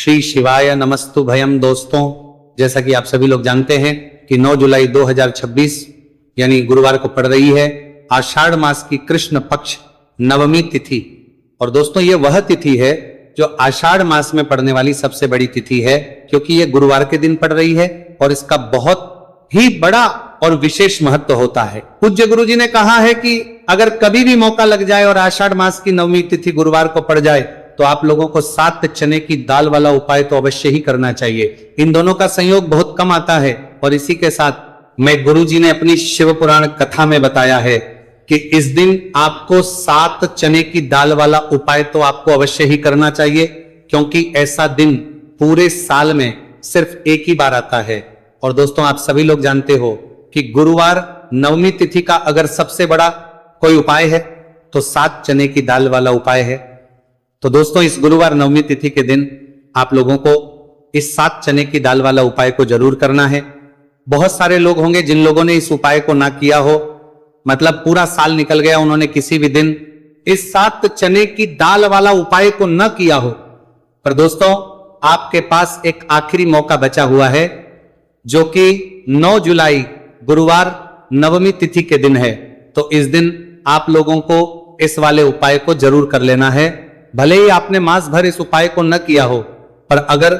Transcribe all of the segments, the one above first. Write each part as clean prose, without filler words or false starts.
श्री शिवाय नमस्तु भयम। दोस्तों, जैसा कि आप सभी लोग जानते हैं कि 9 जुलाई 2026 यानी गुरुवार को पड़ रही है आषाढ़ मास की कृष्ण पक्ष नवमी तिथि। और दोस्तों, ये वह तिथि है जो आषाढ़ मास में पड़ने वाली सबसे बड़ी तिथि है, क्योंकि ये गुरुवार के दिन पड़ रही है और इसका बहुत ही बड़ा और विशेष महत्व होता है। पूज्य गुरु जी ने कहा है कि अगर कभी भी मौका लग जाए और आषाढ़ मास की नवमी तिथि गुरुवार को पड़ जाए तो आप लोगों को 7 चने की दाल वाला उपाय तो अवश्य ही करना चाहिए। इन दोनों का संयोग बहुत कम आता है और इसी के साथ मैं गुरु जी ने अपनी शिव पुराण कथा में बताया है कि इस दिन आपको 7 चने की दाल वाला उपाय तो आपको अवश्य ही करना चाहिए, क्योंकि ऐसा दिन पूरे साल में सिर्फ एक ही बार आता है। और दोस्तों, आप सभी लोग जानते हो कि गुरुवार नवमी तिथि का अगर सबसे बड़ा कोई उपाय है तो 7 चने की दाल वाला उपाय है। तो दोस्तों, इस गुरुवार नवमी तिथि के दिन आप लोगों को इस 7 चने की दाल वाला उपाय को जरूर करना है। बहुत सारे लोग होंगे जिन लोगों ने इस उपाय को ना किया हो, मतलब पूरा साल निकल गया, उन्होंने किसी भी दिन इस 7 चने की दाल वाला उपाय को न किया हो। पर दोस्तों, आपके पास एक आखिरी मौका बचा हुआ है, जो कि 9 जुलाई गुरुवार नवमी तिथि के दिन है। तो इस दिन आप लोगों को इस वाले उपाय को जरूर कर लेना है। भले ही आपने मास भर इस उपाय को न किया हो, पर अगर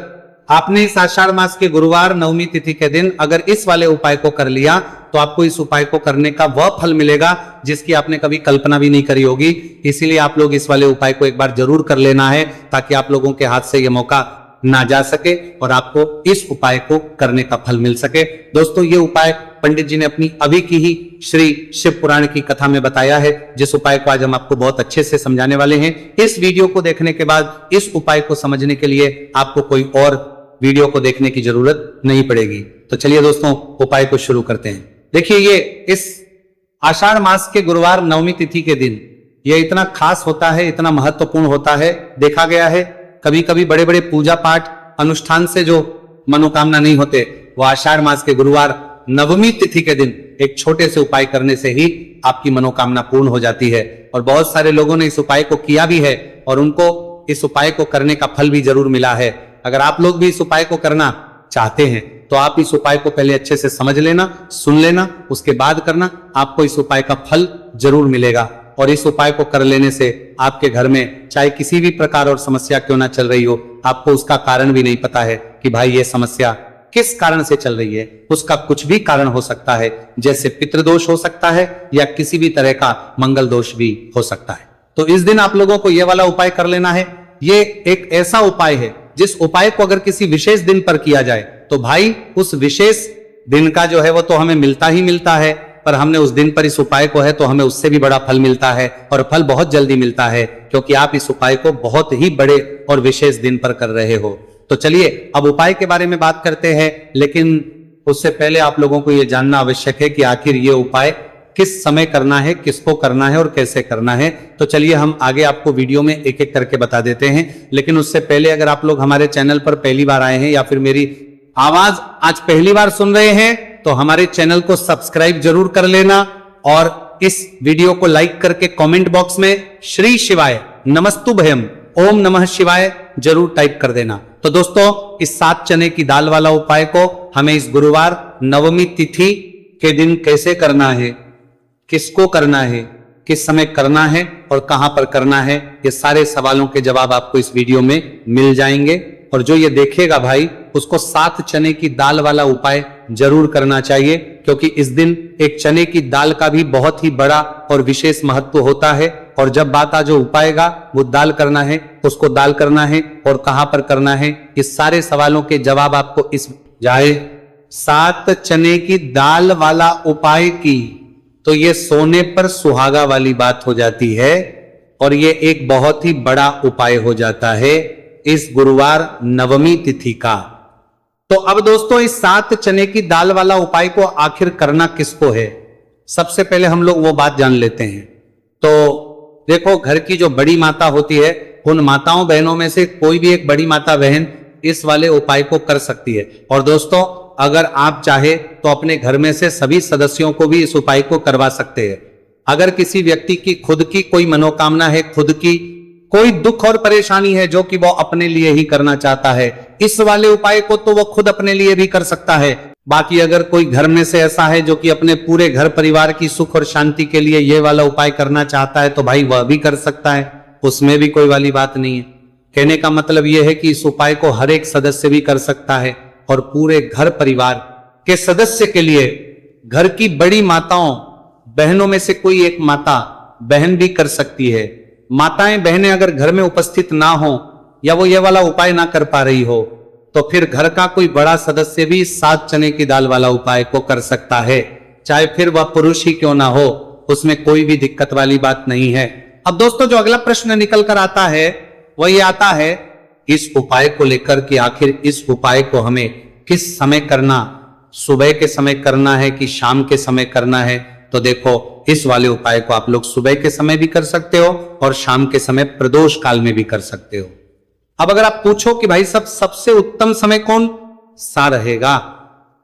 आपने इस आषाढ़ मास के गुरुवार नवमी तिथि के दिन अगर इस वाले उपाय को कर लिया तो आपको इस उपाय को करने का वह फल मिलेगा जिसकी आपने कभी कल्पना भी नहीं करी होगी। इसीलिए आप लोग इस वाले उपाय को एक बार जरूर कर लेना है, ताकि आप लोगों के हाथ से यह मौका ना जा सके और आपको इस उपाय को करने का फल मिल सके। दोस्तों, ये उपाय पंडित जी ने अपनी अभी की ही श्री शिव पुराण की कथा में बताया है, जिस उपाय को आज हम आपको बहुत अच्छे से समझाने वाले हैं। इस वीडियो को देखने के बाद इस उपाय को समझने के लिए आपको कोई और वीडियो को देखने की जरूरत नहीं पड़ेगी। तो चलिए दोस्तों, उपाय को शुरू करते हैं। देखिए, ये इस आषाढ़ मास के गुरुवार नवमी तिथि के दिन ये इतना खास होता है, इतना महत्वपूर्ण होता है। देखा गया है कभी कभी बड़े बड़े पूजा पाठ अनुष्ठान से जो मनोकामना नहीं होते, वो आषाढ़ मास के गुरुवार नवमी तिथि के दिन एक छोटे से उपाय करने से ही आपकी मनोकामना पूर्ण हो जाती है। और बहुत सारे लोगों ने इस उपाय को किया भी है और उनको इस उपाय को करने का फल भी जरूर मिला है। अगर आप लोग भी इस उपाय को करना चाहते हैं तो आप इस उपाय को पहले अच्छे से समझ लेना, सुन लेना, उसके बाद करना। आपको इस उपाय का फल जरूर मिलेगा। और इस उपाय को कर लेने से आपके घर में चाहे किसी भी प्रकार और समस्या क्यों ना चल रही हो, आपको उसका कारण भी नहीं पता है कि भाई ये समस्या किस कारण से चल रही है। उसका कुछ भी कारण हो सकता है, जैसे पितृदोष हो सकता है या किसी भी तरह का मंगल दोष भी हो सकता है। तो इस दिन आप लोगों को यह वाला उपाय कर लेना है। ये एक ऐसा उपाय है जिस उपाय को अगर किसी विशेष दिन पर किया जाए तो भाई उस विशेष दिन का जो है वो तो हमें मिलता ही मिलता है, पर हमने उस दिन पर इस उपाय को है तो हमें उससे भी बड़ा फल मिलता है। और फल बहुत जल्दी मिलता है, क्योंकि आप इस उपाय को बहुत ही बड़े और विशेष दिन पर कर रहे हो। तो चलिए अब उपाय के बारे में बात करते हैं, लेकिन उससे पहले आप लोगों को यह जानना आवश्यक है कि आखिर ये उपाय किस समय करना है, किसको करना है और कैसे करना है। तो चलिए हम आगे आपको वीडियो में एक एक करके बता देते हैं। लेकिन उससे पहले अगर आप लोग हमारे चैनल पर पहली बार आए हैं या फिर मेरी आवाज आज पहली बार सुन रहे हैं तो हमारे चैनल को सब्सक्राइब जरूर कर लेना और इस वीडियो को लाइक करके कमेंट बॉक्स में श्री शिवाय नमस्तु भयम ओम नमः शिवाय जरूर टाइप कर देना। तो दोस्तों, इस 7 चने की दाल वाला उपाय को हमें इस गुरुवार नवमी तिथि के दिन कैसे करना है, किसको करना है, किस समय करना है और कहां पर करना है, ये सारे सवालों के जवाब आपको इस वीडियो में मिल जाएंगे। और जो ये देखेगा भाई, उसको 7 चने की दाल वाला उपाय जरूर करना चाहिए, क्योंकि इस दिन एक चने की दाल का भी बहुत ही बड़ा और विशेष महत्व होता है। और जब बात आ जो उपाय का, वो दाल करना है, उसको दाल करना है और कहां पर करना है, इस सारे सवालों के जवाब आपको इस जाए 7 चने की दाल वाला उपाय की तो ये सोने पर सुहागा वाली बात हो जाती है और ये एक बहुत ही बड़ा उपाय हो जाता है इस गुरुवार नवमी तिथि का। तो अब दोस्तों, इस 7 चने की दाल वाला उपाय को आखिर करना किसको है, सबसे पहले हम लोग वो बात जान लेते हैं। तो देखो, घर की जो बड़ी माता होती है, उन माताओं बहनों में से कोई भी एक बड़ी माता बहन इस वाले उपाय को कर सकती है। और दोस्तों, अगर आप चाहे तो अपने घर में से सभी सदस्यों को भी इस उपाय को करवा सकते हैं। अगर किसी व्यक्ति की खुद की कोई मनोकामना है, खुद की कोई दुख और परेशानी है जो कि वो अपने लिए ही करना चाहता है, इस वाले उपाय को तो वो खुद अपने लिए भी कर सकता है। बाकी अगर कोई घर में से ऐसा है जो कि अपने पूरे घर परिवार की सुख और शांति के लिए ये वाला उपाय करना चाहता है तो भाई वह भी कर सकता है, उसमें भी कोई वाली बात नहीं है। कहने का मतलब यह है कि इस उपाय को हर एक सदस्य भी कर सकता है और पूरे घर परिवार के सदस्य के लिए घर की बड़ी माताओं बहनों में से कोई एक माता बहन भी कर सकती है। माताएं बहनें अगर घर में उपस्थित ना हो या वो ये वाला उपाय ना कर पा रही हो तो फिर घर का कोई बड़ा सदस्य भी 7 चने की दाल वाला उपाय को कर सकता है, चाहे फिर वह पुरुष ही क्यों ना हो, उसमें कोई भी दिक्कत वाली बात नहीं है। अब दोस्तों जो अगला प्रश्न निकल कर आता है वह ये आता है इस उपाय को लेकर कि आखिर इस उपाय को हमें किस समय करना, सुबह के समय करना है कि शाम के समय करना है। तो देखो इस वाले उपाय को आप लोग सुबह के समय भी कर सकते हो और शाम के समय प्रदोष काल में भी कर सकते हो। अब अगर आप पूछो कि भाई सबसे उत्तम समय कौन सा रहेगा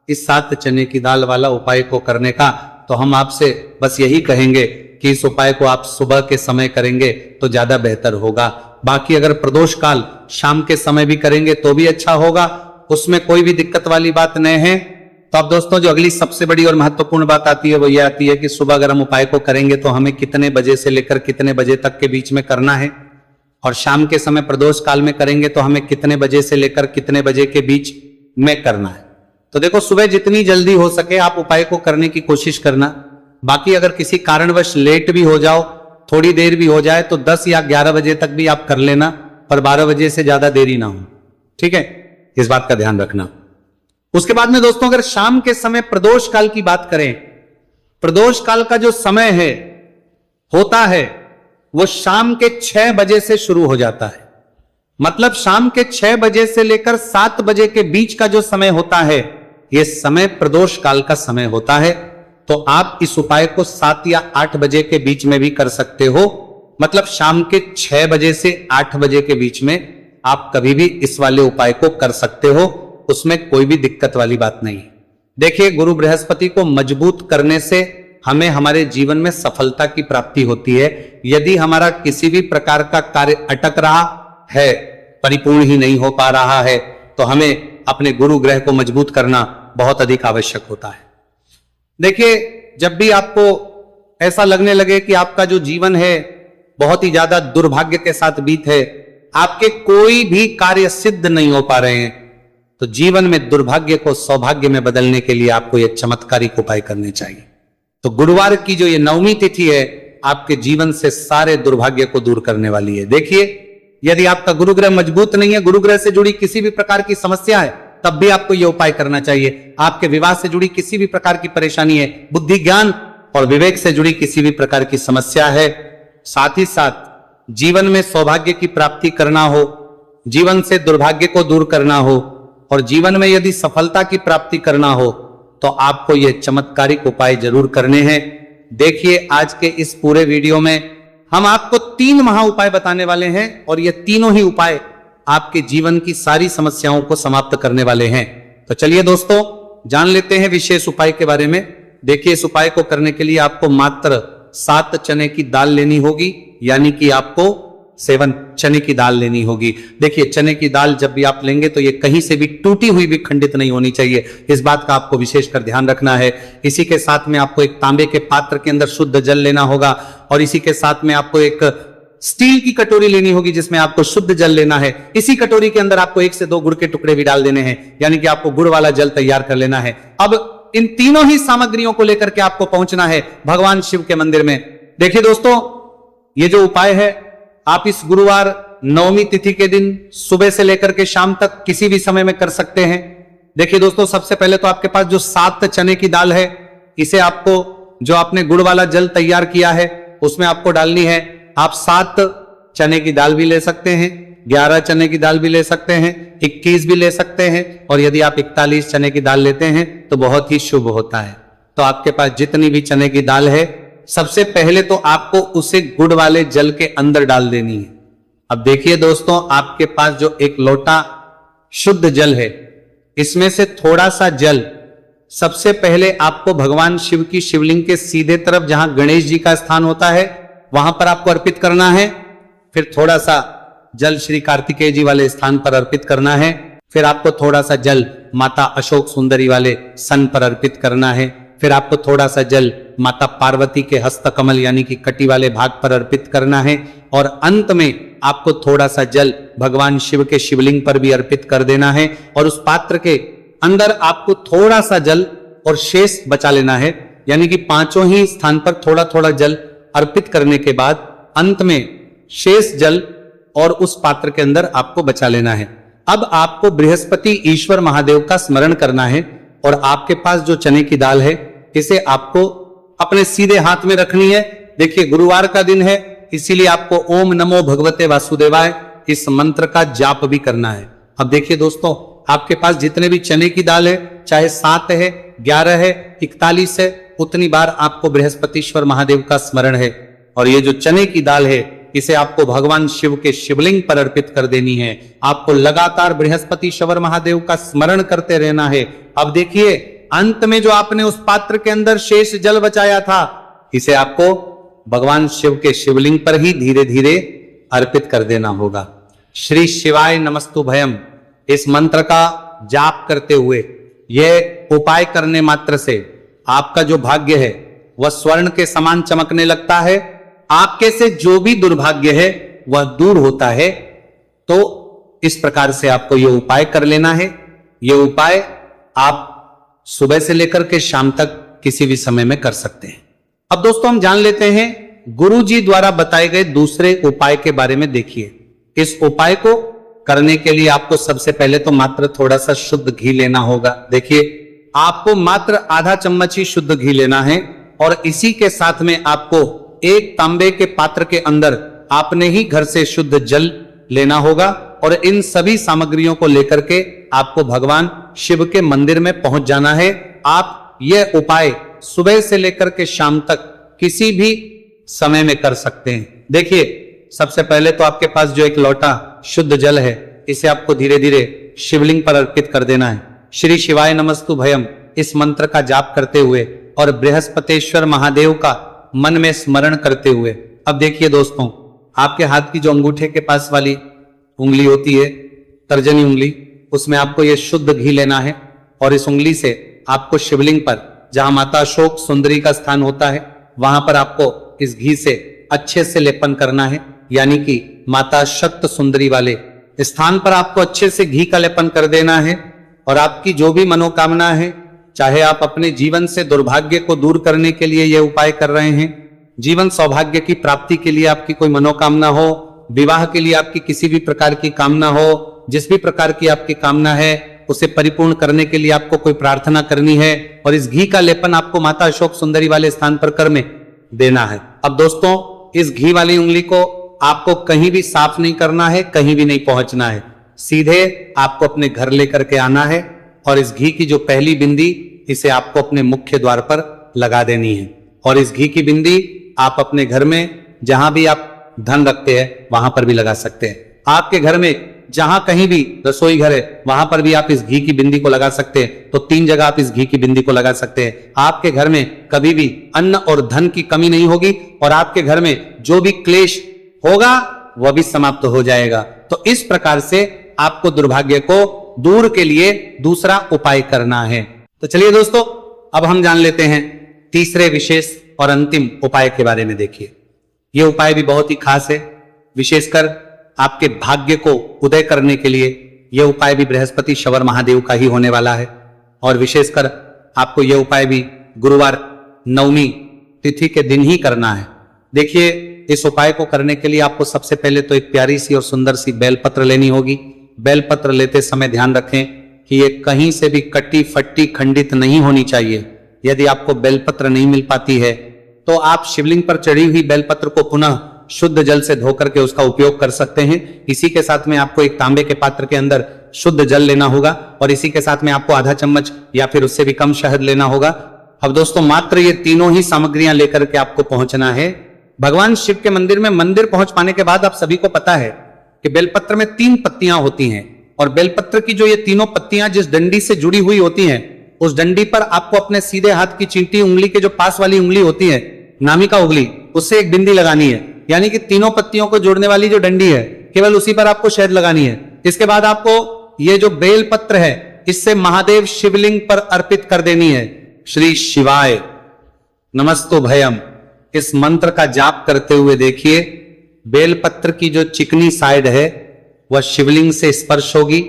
इस 7 चने की दाल वाला उपाय को करने का, तो हम आपसे बस यही कहेंगे कि इस उपाय को आप सुबह के समय करेंगे तो ज्यादा बेहतर होगा। बाकी अगर प्रदोष काल शाम के समय भी करेंगे तो भी अच्छा होगा, उसमें कोई भी दिक्कत वाली बात नहीं है। तो अब दोस्तों जो अगली सबसे बड़ी और महत्वपूर्ण बात आती है वो ये आती है कि सुबह अगर हम उपाय को करेंगे तो हमें कितने बजे से लेकर कितने बजे तक के बीच में करना है, और शाम के समय प्रदोष काल में करेंगे तो हमें कितने बजे से लेकर कितने बजे के बीच में करना है। तो देखो सुबह जितनी जल्दी हो सके आप उपाय को करने की कोशिश करना। बाकी अगर किसी कारणवश लेट भी हो जाओ, थोड़ी देर भी हो जाए तो 10 या 11 बजे तक भी आप कर लेना, पर 12 बजे से ज्यादा देरी ना हो, ठीक है, इस बात का ध्यान रखना। उसके बाद में दोस्तों अगर शाम के समय प्रदोष काल की बात करें, प्रदोष काल का जो समय है होता है वो शाम के 6 बजे से शुरू हो जाता है। मतलब शाम के 6 बजे से लेकर 7 बजे के बीच का जो समय होता है यह समय प्रदोष काल का समय होता है। तो आप इस उपाय को 7 या 8 बजे के बीच में भी कर सकते हो। मतलब शाम के 6 बजे से 8 बजे के बीच में आप कभी भी इस वाले उपाय को कर सकते हो, उसमें कोई भी दिक्कत वाली बात नहीं। देखिए गुरु बृहस्पति को मजबूत करने से हमें हमारे जीवन में सफलता की प्राप्ति होती है। यदि हमारा किसी भी प्रकार का कार्य अटक रहा है, परिपूर्ण ही नहीं हो पा रहा है, तो हमें अपने गुरु ग्रह को मजबूत करना बहुत अधिक आवश्यक होता है। देखिए जब भी आपको ऐसा लगने लगे कि आपका जो जीवन है बहुत ही ज्यादा दुर्भाग्य के साथ बीत है, आपके कोई भी कार्य सिद्ध नहीं हो पा रहे हैं, तो जीवन में दुर्भाग्य को सौभाग्य में बदलने के लिए आपको यह चमत्कारिक उपाय करने चाहिए। तो गुरुवार की जो ये 9वीं तिथि है आपके जीवन से सारे दुर्भाग्य को दूर करने वाली है। देखिए यदि आपका गुरुग्रह मजबूत नहीं है, गुरुग्रह से जुड़ी किसी भी प्रकार की समस्या है, तब भी आपको यह उपाय करना चाहिए। आपके विवाह से जुड़ी किसी भी प्रकार की परेशानी है, बुद्धि ज्ञान और विवेक से जुड़ी किसी भी प्रकार की समस्या है, साथ ही साथ जीवन में सौभाग्य की प्राप्ति करना हो, जीवन से दुर्भाग्य को दूर करना हो और जीवन में यदि सफलता की प्राप्ति करना हो, तो आपको यह चमत्कारिक उपाय जरूर करने हैं। देखिए आज के इस पूरे वीडियो में हम आपको 3 महा उपाय बताने वाले हैं और ये तीनों ही उपाय आपके जीवन की सारी समस्याओं को समाप्त करने वाले हैं। तो चलिए दोस्तों जान लेते हैं विशेष उपाय के बारे में। देखिए इस उपाय को करने के लिए आपको मात्र 7 चने की दाल लेनी होगी, यानी कि आपको 7 चने की दाल लेनी होगी। देखिए चने की दाल जब भी आप लेंगे तो ये कहीं से भी टूटी हुई भी खंडित नहीं होनी चाहिए, इस बात का आपको विशेषकर ध्यान रखना है। इसी के साथ में आपको एक तांबे के पात्र के अंदर शुद्ध जल लेना होगा और इसी के साथ में आपको एक स्टील की कटोरी लेनी होगी जिसमें आपको शुद्ध जल लेना है। इसी कटोरी के अंदर आपको 1 से 2 गुड़ के टुकड़े भी डाल देने हैं, यानी कि आपको गुड़ वाला जल तैयार कर लेना है। अब इन तीनों ही सामग्रियों को लेकर के आपको पहुंचना है भगवान शिव के मंदिर में। देखिए दोस्तों ये जो उपाय है आप इस गुरुवार 9वीं तिथि के दिन सुबह से लेकर के शाम तक किसी भी समय में कर सकते हैं। देखिए दोस्तों सबसे पहले तो आपके पास जो 7 चने की दाल है, इसे आपको जो आपने गुड़ वाला जल तैयार किया है उसमें आपको डालनी है। आप 7 चने की दाल भी ले सकते हैं, 11 चने की दाल भी ले सकते हैं, 21 भी ले सकते हैं, और यदि आप 41 चने की दाल लेते हैं तो बहुत ही शुभ होता है। तो आपके पास जितनी भी चने की दाल है सबसे पहले तो आपको उसे गुड़ वाले जल के अंदर डाल देनी है। अब देखिए दोस्तों आपके पास जो एक लोटा शुद्ध जल है, इसमें से थोड़ा सा जल सबसे पहले आपको भगवान शिव की शिवलिंग के सीधे तरफ जहां गणेश जी का स्थान होता है वहां पर आपको अर्पित करना है। फिर थोड़ा सा जल श्री कार्तिकेय जी वाले स्थान पर अर्पित करना है। फिर आपको थोड़ा सा जल माता अशोक सुंदरी वाले सन पर अर्पित करना है। फिर आपको थोड़ा सा जल माता पार्वती के हस्तकमल यानी कि कटी वाले भाग पर अर्पित करना है। और अंत में आपको थोड़ा सा जल भगवान शिव के शिवलिंग पर भी अर्पित कर देना है। और उस पात्र के अंदर आपको थोड़ा सा जल और शेष बचा लेना है, यानी कि पांचों ही स्थान पर थोड़ा थोड़ा जल अर्पित करने के बाद अंत में शेष जल और उस पात्र के अंदर आपको बचा लेना है। अब आपको बृहस्पति ईश्वर महादेव का स्मरण करना है और आपके पास जो चने की दाल है इसे आपको अपने सीधे हाथ में रखनी है। देखिए गुरुवार का दिन है, इसीलिए आपको ओम नमो भगवते वासुदेवाय इस मंत्र का जाप भी करना है। अब देखिए दोस्तों, आपके पास जितने भी चने की दाल है, चाहे 7 है, 11 है, 41 है, उतनी बार आपको बृहस्पतिश्वर महादेव का स्मरण है। और ये जो चने की दाल है इसे आपको भगवान शिव के शिवलिंग पर अर्पित कर देनी है। आपको लगातार बृहस्पतिश्वर महादेव का स्मरण करते रहना है। अब देखिए अंत में जो आपने उस पात्र के अंदर शेष जल बचाया था, इसे आपको भगवान शिव के शिवलिंग पर ही धीरे धीरे अर्पित कर देना होगा। श्री शिवाय नमस्तुभयम इस मंत्र का जाप करते हुए यह उपाय करने मात्र से आपका जो भाग्य है वह स्वर्ण के समान चमकने लगता है। आपके से जो भी दुर्भाग्य है वह दूर होता है। तो इस प्रकार से आपको यह उपाय कर लेना है। यह उपाय आप सुबह से लेकर के शाम तक किसी भी समय में कर सकते हैं। अब दोस्तों हम जान लेते हैं गुरु जी द्वारा बताए गए दूसरे उपाय के बारे में। देखिए इस उपाय को करने के लिए आपको सबसे पहले तो मात्र थोड़ा सा शुद्ध घी लेना होगा। देखिए आपको मात्र आधा चम्मच ही शुद्ध घी लेना है और इसी के साथ में आपको एक तांबे के पात्र के अंदर आपने ही घर से शुद्ध जल लेना होगा। और इन सभी सामग्रियों को लेकर के आपको भगवान शिव के मंदिर में पहुंच जाना है। आप यह उपाय सुबह से लेकर के शाम तक किसी भी समय में कर सकते हैं। देखिए सबसे पहले तो आपके पास जो एक लोटा शुद्ध जल है इसे आपको धीरे धीरे शिवलिंग पर अर्पित कर देना है। श्री शिवाय नमस्तुभयम इस मंत्र का जाप करते हुए और बृहस्पतिश्वर महादेव का मन में स्मरण करते हुए। अब देखिए दोस्तों, आपके हाथ की जो अंगूठे के पास वाली उंगली होती है, तर्जनी उंगली, उसमें आपको यह शुद्ध घी लेना है और इस उंगली से आपको शिवलिंग पर जहां माता अशोक सुंदरी का स्थान होता है वहां पर आपको इस घी से अच्छे से लेपन करना है। यानी कि माता शक्त सुंदरी वाले स्थान पर आपको अच्छे से घी का लेपन कर देना है। और आपकी जो भी मनोकामना है, चाहे आप अपने जीवन से दुर्भाग्य को दूर करने के लिए यह उपाय कर रहे हैं, जीवन सौभाग्य की प्राप्ति के लिए आपकी कोई मनोकामना हो, विवाह के लिए आपकी किसी भी प्रकार की कामना हो, जिस भी प्रकार की आपकी कामना है उसे परिपूर्ण करने के लिए आपको कोई प्रार्थना करनी है और इस घी का लेपन आपको माता अशोक सुंदरी वाले स्थान पर कर में देना है। अब दोस्तों इस घी वाली उंगली को आपको कहीं भी साफ नहीं करना है, कहीं भी नहीं पहुंचना है, सीधे आपको अपने घर लेकर के आना है और इस घी की जो पहली बिंदी इसे आपको अपने मुख्य द्वार पर लगा देनी है। और इस घी की बिंदी आप अपने घर में जहां भी आप धन रखते हैं वहां पर भी लगा सकते हैं। आपके घर में जहां कहीं भी रसोई घर है वहां पर भी आप इस घी की बिंदी को लगा सकते हैं। तो 3 जगह आप इस घी की बिंदी को लगा सकते हैं। आपके घर में कभी भी अन्न और धन की कमी नहीं होगी और आपके घर में जो भी क्लेश होगा वह भी समाप्त हो जाएगा। तो इस प्रकार से आपको दुर्भाग्य को दूर के लिए दूसरा उपाय करना है। तो चलिए दोस्तों अब हम जान लेते हैं तीसरे विशेष और अंतिम उपाय के बारे में। देखिए यह उपाय भी बहुत ही खास है, विशेषकर आपके भाग्य को उदय करने के लिए यह उपाय भी बृहस्पतिश्वर महादेव का ही होने वाला है। और विशेषकर आपको यह उपाय भी गुरुवार नवमी तिथि के दिन ही करना है। देखिए इस उपाय को करने के लिए आपको सबसे पहले तो एक प्यारी सी और सुंदर सी बेलपत्र लेनी होगी। बेलपत्र लेते समय ध्यान रखें कि ये कहीं से भी कटी फट्टी खंडित नहीं होनी चाहिए। यदि आपको बेलपत्र नहीं मिल पाती है तो आप शिवलिंग पर चढ़ी हुई बेलपत्र को पुनः शुद्ध जल से धोकर के उसका उपयोग कर सकते हैं। इसी के साथ में आपको एक तांबे के पात्र के अंदर शुद्ध जल लेना होगा और इसी के साथ में आपको आधा चम्मच या फिर उससे भी कम शहद लेना होगा। अब दोस्तों मात्र ये तीनों ही सामग्रियां लेकर के आपको पहुंचना है भगवान शिव के मंदिर में। मंदिर पहुंच पाने के बाद आप सभी को पता है कि बेलपत्र में 3 पत्तियां होती हैं और बेलपत्र की जो ये तीनों पत्तियां जिस डंडी से जुड़ी हुई होती हैं उस डंडी पर आपको अपने सीधे हाथ की चींटी उंगली के जो पास वाली उंगली होती है, नामिका उंगली, उससे एक बिंदी लगानी है यानी कि तीनों पत्तियों को जोड़ने वाली जो डंडी है, केवल उसी पर आपको शहद लगानी है। इसके बाद आपको ये जो बेल पत्र है, इससे महादेव शिवलिंग पर अर्पित कर देनी है। श्री शिवाय नमस्तु भयम, इस मंत्र का जाप करते हुए देखिए, बेलपत्र की जो चिकनी साइड है वह शिवलिंग से स्पर्श होगी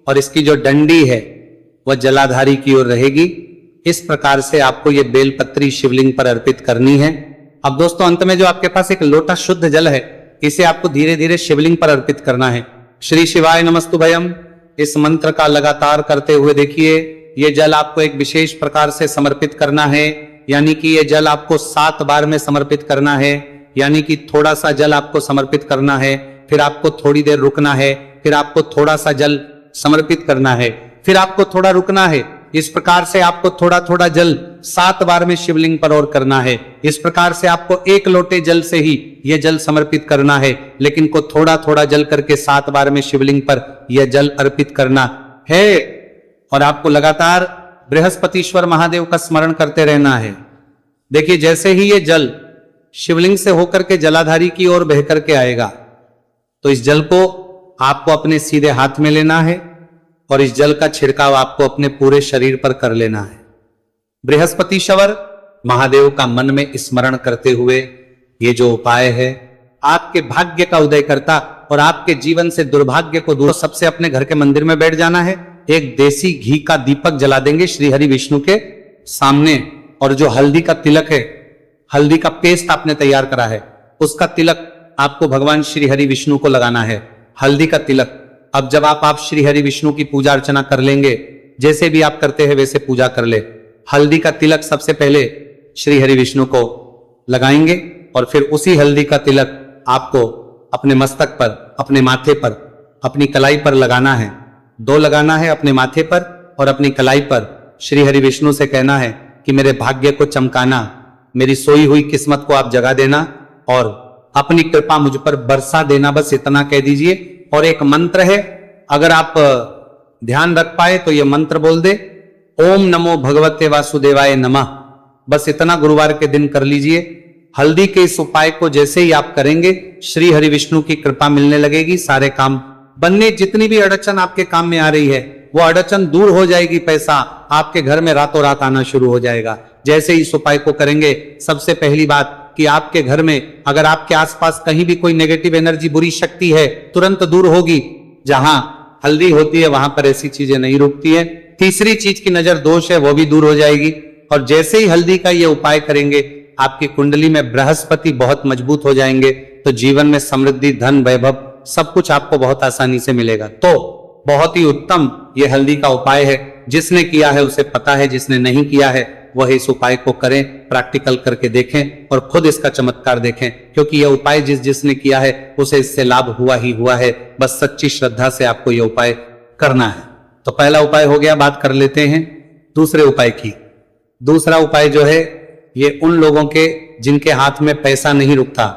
और इसकी जो डंडी है वह जलाधारी की ओर रहेगी। इस प्रकार से आपको यह बेलपत्री शिवलिंग पर अर्पित करनी है। अब दोस्तों, अंत में जो आपके पास एक लोटा शुद्ध जल है, इसे आपको धीरे धीरे शिवलिंग पर अर्पित करना है। श्री शिवाय नमस्तु भयम, इस मंत्र का लगातार करते हुए देखिए, यह जल आपको एक विशेष प्रकार से समर्पित करना है, यानी कि यह जल आपको 7 बार में समर्पित करना है। यानी कि थोड़ा सा जल आपको समर्पित करना है, फिर आपको थोड़ी देर रुकना है, फिर आपको थोड़ा सा जल समर्पित करना है, फिर आपको थोड़ा रुकना है। इस प्रकार से आपको थोड़ा थोड़ा जल 7 बार में शिवलिंग पर और करना है। इस प्रकार से आपको 1 लोटे जल से ही यह जल समर्पित करना है, लेकिन को थोड़ा थोड़ा जल करके 7 बार में शिवलिंग पर यह जल अर्पित करना है। और आपको लगातार बृहस्पतिश्वर महादेव का स्मरण करते रहना है। देखिए, जैसे ही ये जल शिवलिंग से होकर के जलाधारी की ओर बह करके आएगा, तो इस जल को आपको अपने सीधे हाथ में लेना है और इस जल का छिड़काव आपको अपने पूरे शरीर पर कर लेना है। बृहस्पतिश्वर महादेव का मन में स्मरण करते हुए ये जो उपाय है, आपके भाग्य का उदय करता और आपके जीवन से दुर्भाग्य को दूर। सबसे अपने घर के मंदिर में बैठ जाना है, एक देसी घी का दीपक जला देंगे श्री हरि विष्णु के सामने, और जो हल्दी का तिलक है, हल्दी का पेस्ट आपने तैयार करा है, उसका तिलक आपको भगवान श्री हरि विष्णु को लगाना है। हल्दी का तिलक। अब जब आप श्री हरि विष्णु की पूजा अर्चना कर लेंगे, जैसे भी आप करते हैं वैसे पूजा कर ले। हल्दी का तिलक सबसे पहले श्री हरि विष्णु को लगाएंगे और फिर उसी हल्दी का तिलक आपको अपने मस्तक पर, अपने माथे पर, अपनी कलाई पर लगाना है। 2 लगाना है, अपने माथे पर और अपनी कलाई पर। श्री हरि विष्णु से कहना है कि मेरे भाग्य को चमकाना, मेरी सोई हुई किस्मत को आप जगा देना और अपनी कृपा मुझ पर बरसा देना। बस इतना कह दीजिए। और एक मंत्र है, अगर आप ध्यान रख पाए तो यह मंत्र बोल दे, ओम नमो भगवते वासुदेवाय नमः। बस इतना गुरुवार के दिन कर लीजिए। हल्दी के इस उपाय को जैसे ही आप करेंगे, श्री हरि विष्णु की कृपा मिलने लगेगी। सारे काम बनने, जितनी भी अड़चन आपके काम में आ रही है वो अड़चन दूर हो जाएगी। पैसा आपके घर में रातों रात आना शुरू हो जाएगा जैसे इस उपाय को करेंगे। सबसे पहली बात कि आपके घर में अगर आपके आसपास कहीं भी कोई नेगेटिव एनर्जी, बुरी शक्ति है, तुरंत दूर होगी। जहां हल्दी होती है वहां पर ऐसी चीजें नहीं रुकती है। तीसरी चीज की नजर दोष है वो भी दूर हो जाएगी। और जैसे ही हल्दी का ये उपाय करेंगे, आपकी कुंडली में बृहस्पति बहुत मजबूत हो जाएंगे, तो जीवन में समृद्धि, धन, वैभव सब कुछ आपको बहुत आसानी से मिलेगा। तो बहुत ही उत्तम ये हल्दी का उपाय है। जिसने किया है उसे पता है, जिसने नहीं किया है वह इस उपाय को करें, प्रैक्टिकल करके देखें और खुद इसका चमत्कार देखें, क्योंकि यह उपाय जिसने किया है उसे इससे लाभ हुआ ही हुआ है। बस सच्ची श्रद्धा से आपको यह उपाय करना है। तो पहला उपाय हो गया, बात कर लेते हैं दूसरे उपाय की। दूसरा उपाय जो है ये उन लोगों के जिनके हाथ में पैसा नहीं रुकता,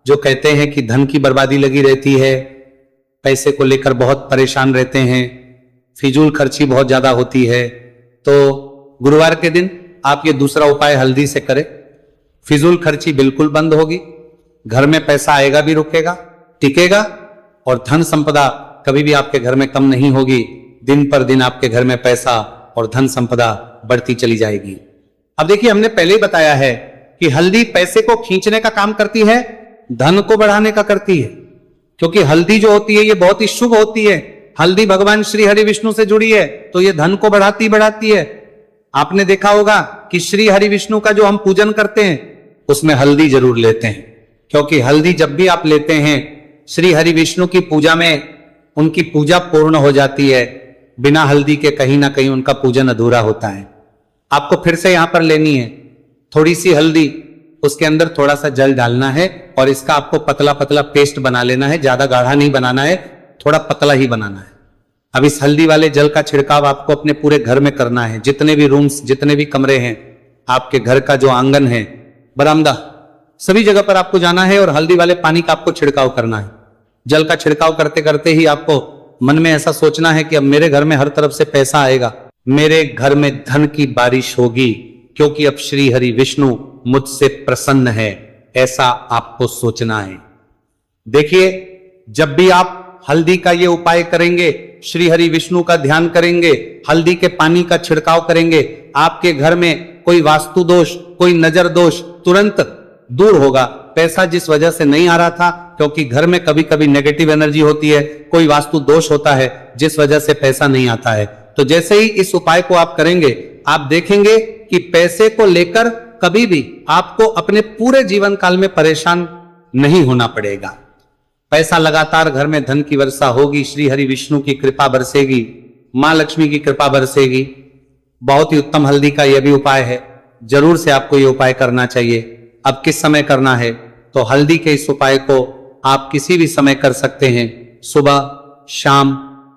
जो कहते हैं कि धन की बर्बादी लगी रहती है, पैसे को लेकर बहुत परेशान रहते हैं, फिजूल खर्ची बहुत ज्यादा होती है। तो गुरुवार के दिन आप ये दूसरा उपाय हल्दी से करें, फिजूल खर्ची बिल्कुल बंद होगी, घर में पैसा आएगा भी, रुकेगा, टिकेगा और धन संपदा कभी भी आपके घर में कम नहीं होगी। दिन पर दिन आपके घर में पैसा और धन संपदा बढ़ती चली जाएगी। अब देखिए, हमने पहले ही बताया है कि हल्दी पैसे को खींचने का काम करती है, धन को बढ़ाने का करती है, क्योंकि हल्दी जो होती है ये बहुत ही शुभ होती है। हल्दी भगवान श्री हरि विष्णु से जुड़ी है, तो ये धन को बढ़ाती है। आपने देखा होगा कि श्री हरि विष्णु का जो हम पूजन करते हैं उसमें हल्दी जरूर लेते हैं, क्योंकि हल्दी जब भी आप लेते हैं श्री हरि विष्णु की पूजा में उनकी पूजा पूर्ण हो जाती है। बिना हल्दी के कहीं ना कहीं उनका पूजन अधूरा होता है। आपको फिर से यहां पर लेनी है थोड़ी सी हल्दी, उसके अंदर थोड़ा सा जल डालना है और इसका आपको पतला पतला पेस्ट बना लेना है। ज्यादा गाढ़ा नहीं बनाना है, थोड़ा पतला ही बनाना है। अब इस हल्दी वाले जल का छिड़काव आपको अपने पूरे घर में करना है। जितने भी रूम्स, जितने भी कमरे हैं, आपके घर का जो आंगन है, बरामदा, सभी जगह पर आपको जाना है और हल्दी वाले पानी का आपको छिड़काव करना है। जल का छिड़काव करते करते ही आपको मन में ऐसा सोचना है कि अब मेरे घर में हर तरफ से पैसा आएगा, मेरे घर में धन की बारिश होगी, क्योंकि अब श्री हरि विष्णु मुझसे प्रसन्न है। ऐसा आपको सोचना है। देखिए, जब भी आप हल्दी का ये उपाय करेंगे, श्री हरि विष्णु का ध्यान करेंगे, हल्दी के पानी का छिड़काव करेंगे, आपके घर में कोई वास्तु दोष, कोई नजर दोष तुरंत दूर होगा। पैसा जिस वजह से नहीं आ रहा था, क्योंकि घर में कभी कभी नेगेटिव एनर्जी होती है, कोई वास्तु दोष होता है जिस वजह से पैसा नहीं आता है, तो जैसे ही इस उपाय को आप करेंगे, आप देखेंगे कि पैसे को लेकर कभी भी आपको अपने पूरे जीवन काल में परेशान नहीं होना पड़ेगा। पैसा लगातार घर में धन की वर्षा होगी, श्री हरि विष्णु की कृपा बरसेगी, मां लक्ष्मी की कृपा बरसेगी। बहुत ही उत्तम हल्दी का यह भी उपाय है, जरूर से आपको यह उपाय करना चाहिए। अब किस समय करना है, तो हल्दी के इस उपाय को आप किसी भी समय कर सकते हैं, सुबह, शाम,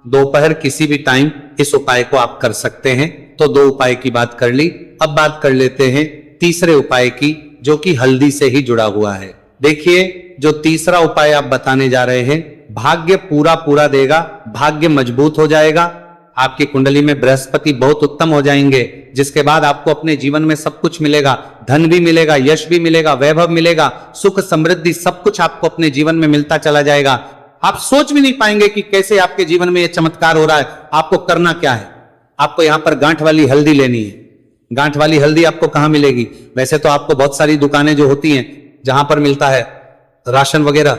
दोपहर, किसी भी टाइम इस उपाय को आप कर सकते हैं। तो दो उपाय की बात कर ली, अब बात कर लेते हैं तीसरे उपाय की, जो कि हल्दी से ही जुड़ा हुआ है। देखिए, जो तीसरा उपाय आप बताने जा रहे हैं, भाग्य पूरा देगा, भाग्य मजबूत हो जाएगा, आपकी कुंडली में बृहस्पति बहुत उत्तम हो जाएंगे, जिसके बाद आपको अपने जीवन में सब कुछ मिलेगा, धन भी मिलेगा, यश भी मिलेगा, वैभव मिलेगा, सुख समृद्धि सब कुछ आपको अपने जीवन में मिलता चला जाएगा। आप सोच भी नहीं पाएंगे कि कैसे आपके जीवन में यह चमत्कार हो रहा है। आपको करना क्या है, आपको यहां पर गांठ वाली हल्दी लेनी है। गांठ वाली हल्दी आपको कहां मिलेगी? वैसे तो आपको बहुत सारी दुकानें जो होती हैं, जहां पर मिलता है राशन वगैरह,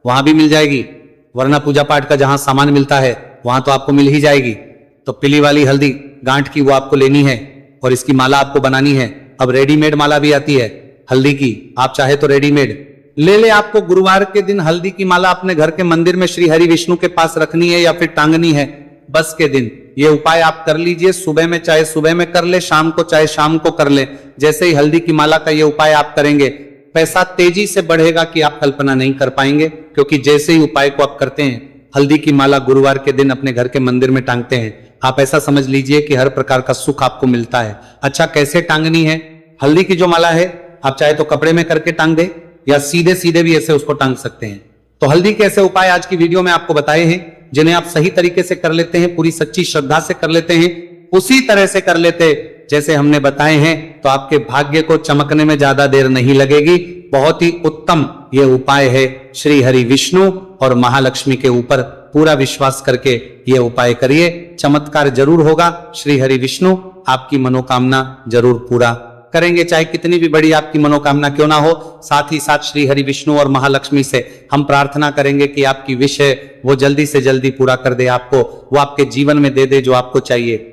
वहां भी मिल जाएगी, वरना पूजा पाठ का जहां सामान मिलता है वहां तो आपको मिल ही जाएगी। तो पीली वाली हल्दी गांठ की वो आपको लेनी है और इसकी माला आपको बनानी है। अब रेडीमेड माला भी आती है हल्दी की, आप चाहे तो रेडीमेड ले ले। आपको गुरुवार के दिन हल्दी की माला अपने घर के मंदिर में श्री हरि विष्णु के पास रखनी है या फिर टांगनी है। बस के दिन ये उपाय आप कर लीजिए, सुबह में चाहे सुबह में कर ले, शाम को चाहे शाम को कर ले। जैसे ही हल्दी की माला का ये उपाय आप करेंगे, पैसा तेजी से बढ़ेगा कि आप कल्पना नहीं कर पाएंगे, क्योंकि जैसे ही उपाय को आप करते हैं, हल्दी की माला गुरुवार के दिन अपने घर के मंदिर में टांगते हैं, आप ऐसा समझ लीजिए कि हर प्रकार का सुख आपको मिलता है। अच्छा, कैसे टांगनी है हल्दी की जो माला है? आप चाहे तो कपड़े में करके टांग दे या सीधे सीधे भी ऐसे उसको टांग सकते हैं। तो हल्दी के ऐसे उपाय आज की वीडियो में आपको बताए हैं, जिन्हें आप सही तरीके से कर लेते हैं, पूरी सच्ची श्रद्धा से कर लेते हैं, उसी तरह से कर लेते जैसे हमने बताए हैं, तो आपके भाग्य को चमकने में ज्यादा देर नहीं लगेगी। बहुत ही उत्तम ये उपाय है। श्री हरि विष्णु और महालक्ष्मी के ऊपर पूरा विश्वास करके ये उपाय करिए, चमत्कार जरूर होगा। श्री हरि विष्णु आपकी मनोकामना जरूर पूरा करेंगे, चाहे कितनी भी बड़ी आपकी मनोकामना क्यों ना हो। साथ ही साथ श्री हरि विष्णु और महालक्ष्मी से हम प्रार्थना करेंगे कि आपकी विश है वो जल्दी से जल्दी पूरा कर दे, आपको वो आपके जीवन में दे दे जो आपको चाहिए।